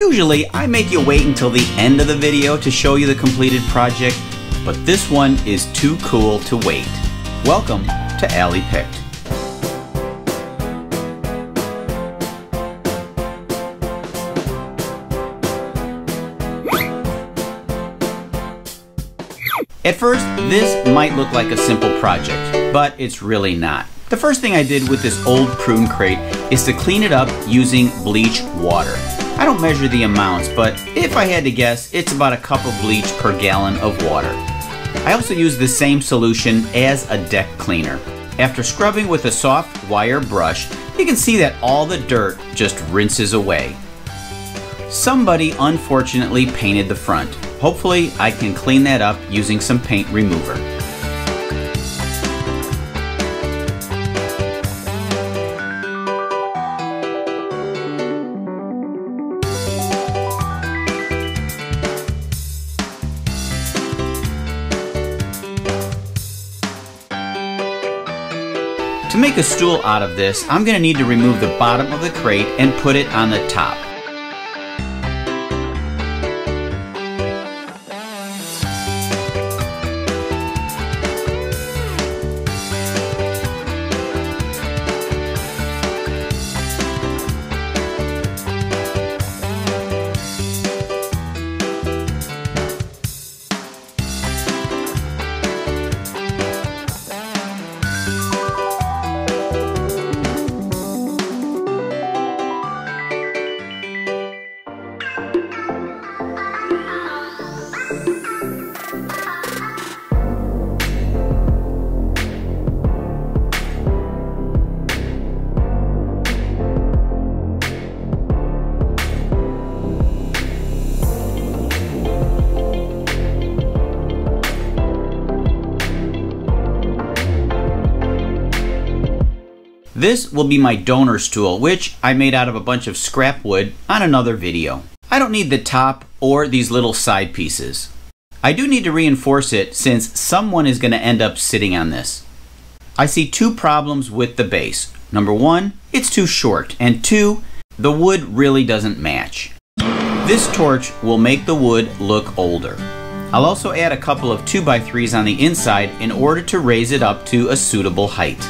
Usually, I make you wait until the end of the video to show you the completed project, but this one is too cool to wait. Welcome to Allie Picked. At first, this might look like a simple project, but it's really not. The first thing I did with this old prune crate is to clean it up using bleach water. I don't measure the amounts, but if I had to guess, it's about a cup of bleach per gallon of water. I also use the same solution as a deck cleaner. After scrubbing with a soft wire brush, you can see that all the dirt just rinses away. Somebody unfortunately painted the front. Hopefully I can clean that up using some paint remover. To make a stool out of this, I'm going to need to remove the bottom of the crate and put it on the top. This will be my donor stool, which I made out of a bunch of scrap wood on another video. I don't need the top or these little side pieces. I do need to reinforce it since someone is going to end up sitting on this. I see two problems with the base. Number one, it's too short, and two, the wood really doesn't match. This torch will make the wood look older. I'll also add a couple of 2x3s on the inside in order to raise it up to a suitable height.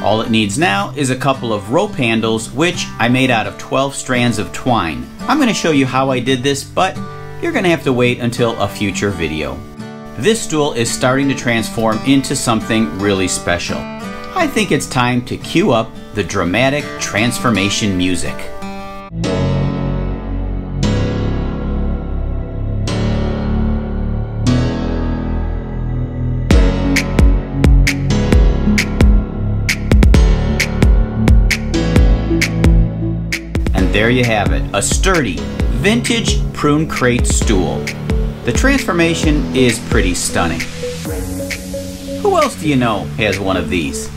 All it needs now is a couple of rope handles, which I made out of 12 strands of twine. I'm going to show you how I did this, but you're going to have to wait until a future video. This stool is starting to transform into something really special. I think it's time to cue up the dramatic transformation music. There you have it, a sturdy, vintage prune crate stool. The transformation is pretty stunning. Who else do you know has one of these?